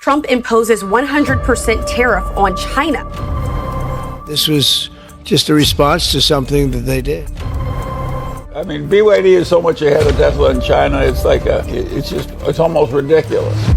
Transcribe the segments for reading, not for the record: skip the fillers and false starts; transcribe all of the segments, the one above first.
Trump imposes 100% tariff on China. This was just a response to something that they did. I mean, BYD is so much ahead of Tesla in China, it's almost ridiculous.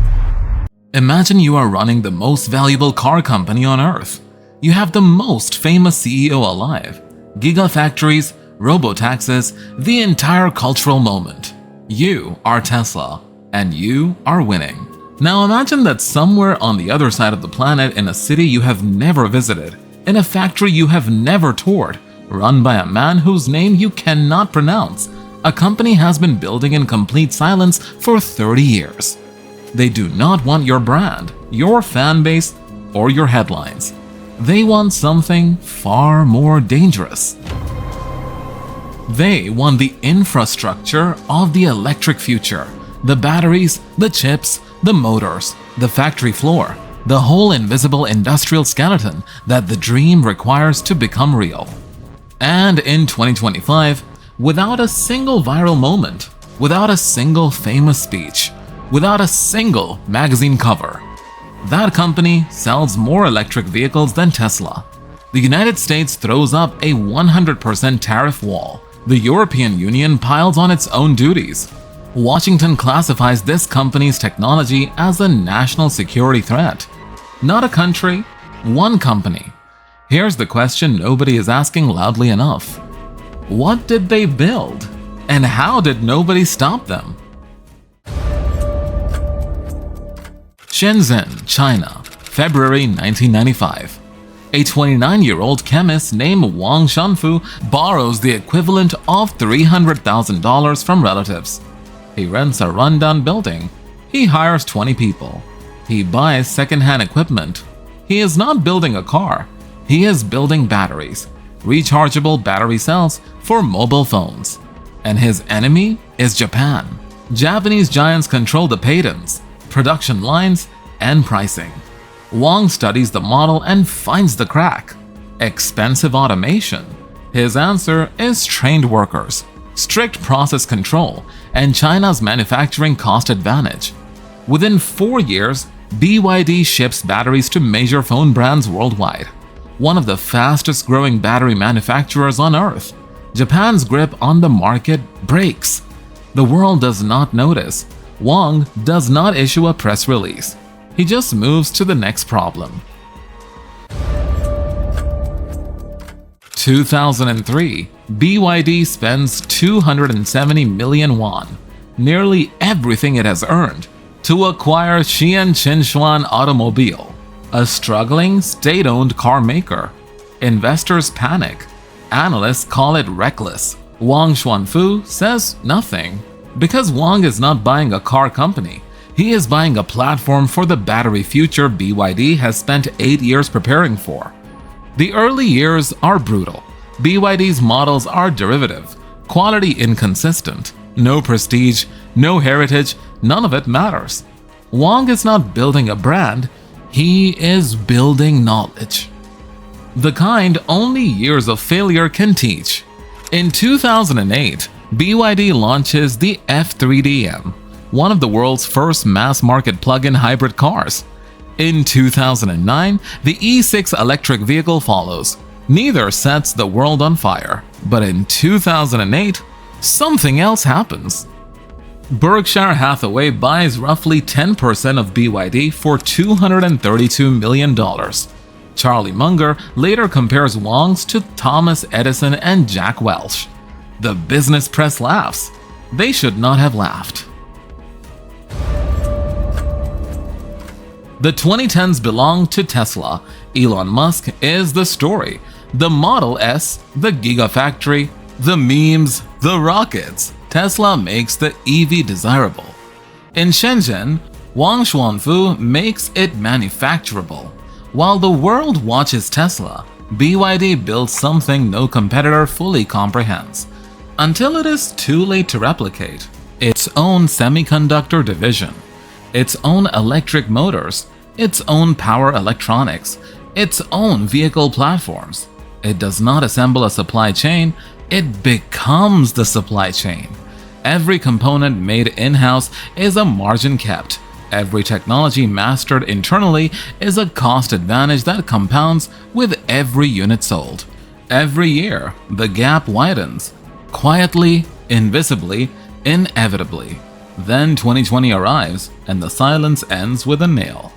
Imagine you are running the most valuable car company on earth. You have the most famous CEO alive, gigafactories, robo-taxis, the entire cultural moment. You are Tesla, and you are winning. Now imagine that somewhere on the other side of the planet, in a city you have never visited, in a factory you have never toured, run by a man whose name you cannot pronounce, a company has been building in complete silence for 30 years. They do not want your brand, your fan base, or your headlines. They want something far more dangerous. They want the infrastructure of the electric future, the batteries, the chips, the motors, the factory floor, the whole invisible industrial skeleton that the dream requires to become real. And in 2025, without a single viral moment, without a single famous speech, without a single magazine cover, that company sells more electric vehicles than Tesla. The United States throws up a 100% tariff wall. The European Union piles on its own duties. Washington classifies this company's technology as a national security threat. Not a country, one company. Here's the question nobody is asking loudly enough. What did they build? And how did nobody stop them? Shenzhen, China, February 1995. A 29-year-old chemist named Wang Chuanfu borrows the equivalent of $300,000 from relatives. He rents a rundown building. He hires 20 people. He buys second-hand equipment. He is not building a car. He is building batteries, rechargeable battery cells for mobile phones. And his enemy is Japan. Japanese giants control the patents, production lines, and pricing. Wang studies the model and finds the crack. Expensive automation. His answer is trained workers, strict process control, and China's manufacturing cost advantage. Within 4 years, BYD ships batteries to major phone brands worldwide. One of the fastest growing battery manufacturers on earth. Japan's grip on the market breaks. The world does not notice. Wang does not issue a press release. He just moves to the next problem. 2003, BYD spends 270 million won, nearly everything it has earned, to acquire Xian Automobile, a struggling state-owned car maker. Investors panic. Analysts call it reckless. Wang Chuanfu says nothing. Because Wang is not buying a car company, he is buying a platform for the battery future BYD has spent 8 years preparing for. The early years are brutal. BYD's models are derivative, quality inconsistent, no prestige, no heritage, none of it matters. Wang is not building a brand, he is building knowledge. The kind only years of failure can teach. In 2008, BYD launches the F3DM, one of the world's first mass-market plug-in hybrid cars. In 2009, the E6 electric vehicle follows. Neither sets the world on fire, but in 2008, something else happens. Berkshire Hathaway buys roughly 10% of BYD for $232 million. Charlie Munger later compares Wang's to Thomas Edison and Jack Welch. The business press laughs. They should not have laughed. The 2010s belong to Tesla. Elon Musk is the story. The Model S, the Gigafactory, the memes, the rockets. Tesla makes the EV desirable. In Shenzhen, Wang Chuanfu makes it manufacturable. While the world watches Tesla, BYD builds something no competitor fully comprehends. Until it is too late to replicate its own semiconductor division, its own electric motors, its own power electronics, its own vehicle platforms. It does not assemble a supply chain, it becomes the supply chain. Every component made in-house is a margin kept. Every technology mastered internally is a cost advantage that compounds with every unit sold. Every year, the gap widens. Quietly, invisibly, inevitably. Then 2020 arrives, and the silence ends with a nail.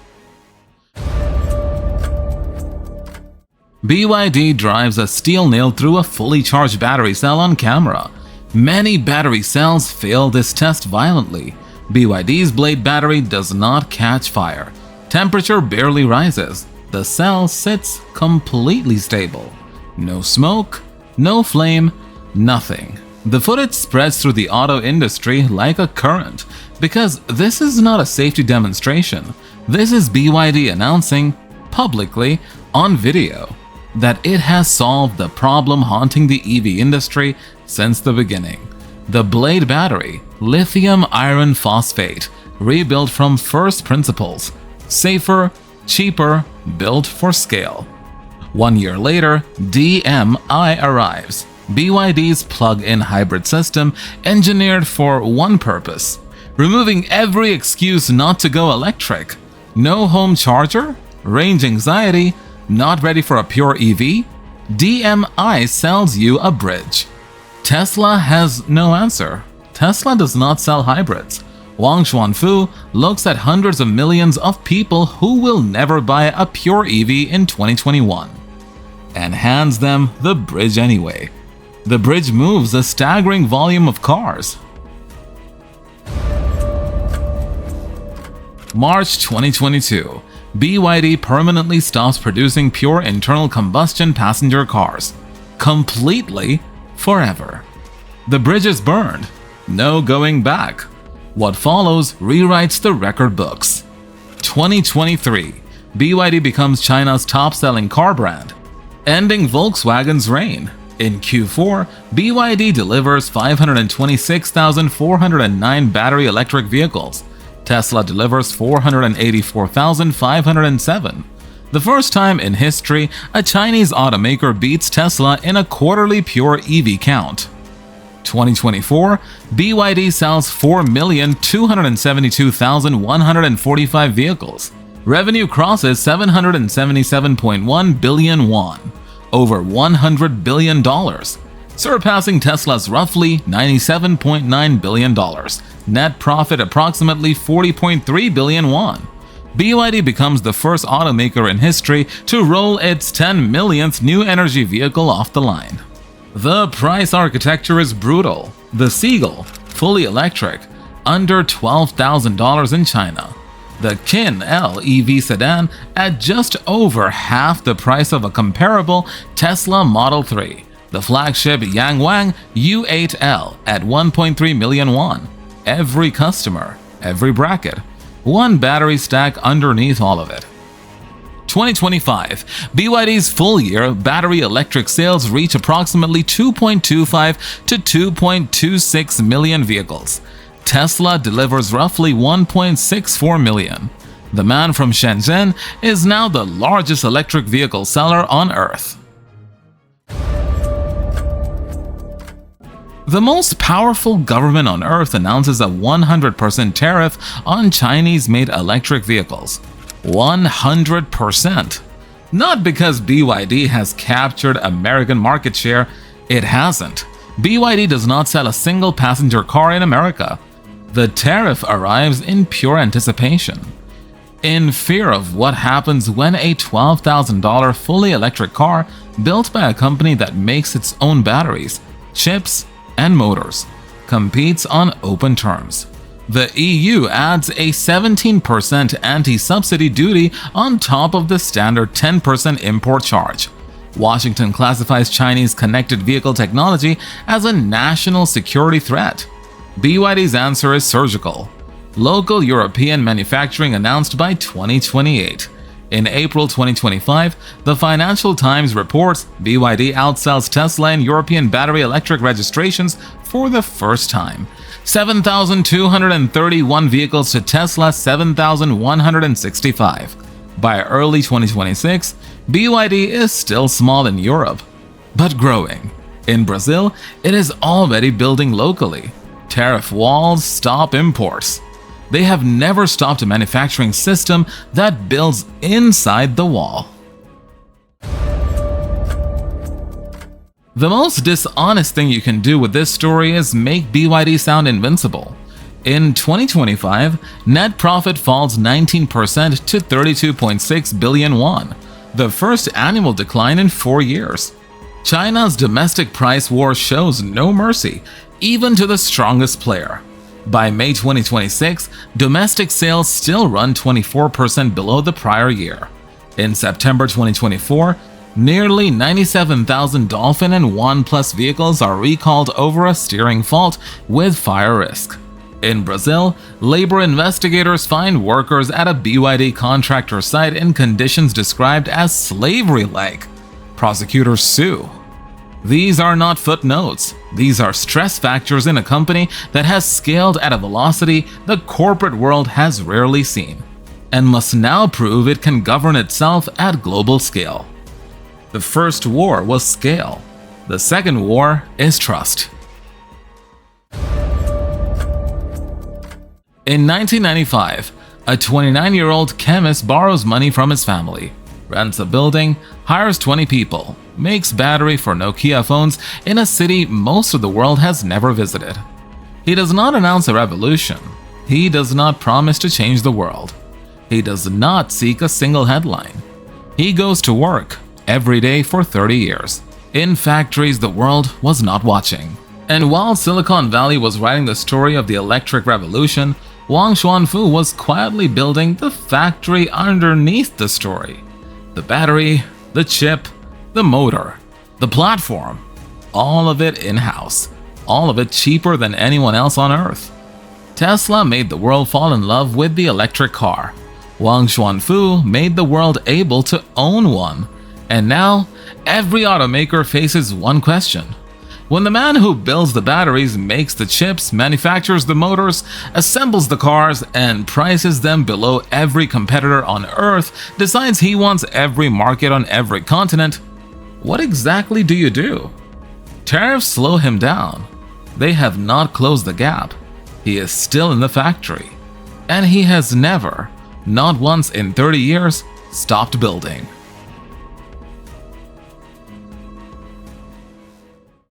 BYD drives a steel nail through a fully charged battery cell on camera. Many battery cells fail this test violently. BYD's Blade battery does not catch fire. Temperature barely rises. The cell sits completely stable. No smoke, no flame, nothing. The footage spreads through the auto industry like a current, because this is not a safety demonstration. This is BYD announcing, publicly, on video, that it has solved the problem haunting the EV industry since the beginning. The Blade battery, lithium iron phosphate, rebuilt from first principles, safer, cheaper, built for scale. 1 year later, DMI arrives, BYD's plug-in hybrid system engineered for one purpose: removing every excuse not to go electric. No home charger? Range anxiety? Not ready for a pure EV? DMI sells you a bridge. Tesla has no answer. Tesla does not sell hybrids. Wang Chuanfu looks at hundreds of millions of people who will never buy a pure EV in 2021 and hands them the bridge anyway. The bridge moves a staggering volume of cars. March 2022. BYD permanently stops producing pure internal combustion passenger cars. Completely, forever. The bridge is burned. No going back. What follows rewrites the record books. 2023. BYD becomes China's top-selling car brand, ending Volkswagen's reign. In Q4, BYD delivers 526,409 battery electric vehicles. Tesla delivers 484,507. The first time in history a Chinese automaker beats Tesla in a quarterly pure EV count. 2024, BYD sells 4,272,145 vehicles. Revenue crosses 777.1 billion won, over $100 billion, surpassing Tesla's roughly $97.9 billion. Net profit approximately 40.3 billion won. BYD becomes the first automaker in history to roll its 10 millionth new energy vehicle off the line. The price architecture is brutal. The Seagull, fully electric, under $12,000 in China. The Kin L EV sedan at just over half the price of a comparable Tesla Model 3. The flagship Yangwang U8L at 1.3 million won. Every customer, every bracket, one battery stack underneath all of it. 2025, BYD's full-year battery electric sales reach approximately 2.25 to 2.26 million vehicles. Tesla delivers roughly 1.64 million. The man from Shenzhen is now the largest electric vehicle seller on Earth. The most powerful government on Earth announces a 100% tariff on Chinese-made electric vehicles. 100%. Not because BYD has captured American market share, it hasn't. BYD does not sell a single passenger car in America. The tariff arrives in pure anticipation. In fear of what happens when a $12,000 fully electric car built by a company that makes its own batteries, chips, and motors competes on open terms. The EU adds a 17% anti-subsidy duty on top of the standard 10% import charge. Washington classifies Chinese connected vehicle technology as a national security threat. BYD's answer is surgical. Local European manufacturing announced by 2028. In April 2025, the Financial Times reports BYD outsells Tesla in European battery electric registrations for the first time. 7,231 vehicles to Tesla 7,165. By early 2026, BYD is still small in Europe, but growing. In Brazil, it is already building locally. Tariff walls stop imports. they have never stopped a manufacturing system that builds inside the wall. The most dishonest thing you can do with this story is make BYD sound invincible. In 2025, net profit falls 19% to 32.6 billion won, the first annual decline in 4 years. China's domestic price war shows no mercy, even to the strongest player. By May 2026, domestic sales still run 24% below the prior year. In September 2024, nearly 97,000 Dolphin and OnePlus vehicles are recalled over a steering fault with fire risk. In Brazil, labor investigators find workers at a BYD contractor site in conditions described as slavery-like. Prosecutors sue. These are not footnotes. These are stress factors in a company that has scaled at a velocity the corporate world has rarely seen, and must now prove it can govern itself at global scale. The first war was scale. The second war is trust. In 1995, a 29-year-old chemist borrows money from his family, rents a building, hires 20 people, makes battery for Nokia phones in a city most of the world has never visited. He does not announce a revolution. He does not promise to change the world. He does not seek a single headline. He goes to work every day for 30 years, in factories the world was not watching. And while Silicon Valley was writing the story of the electric revolution, Wang Chuanfu was quietly building the factory underneath the story. The battery, the chip, the motor, the platform, all of it in-house, all of it cheaper than anyone else on Earth. Tesla made the world fall in love with the electric car. Wang Chuanfu made the world able to own one. And now, every automaker faces one question. When the man who builds the batteries, makes the chips, manufactures the motors, assembles the cars, and prices them below every competitor on Earth, decides he wants every market on every continent, what exactly do you do? Tariffs slow him down. They have not closed the gap. He is still in the factory. And he has never, not once in 30 years, stopped building.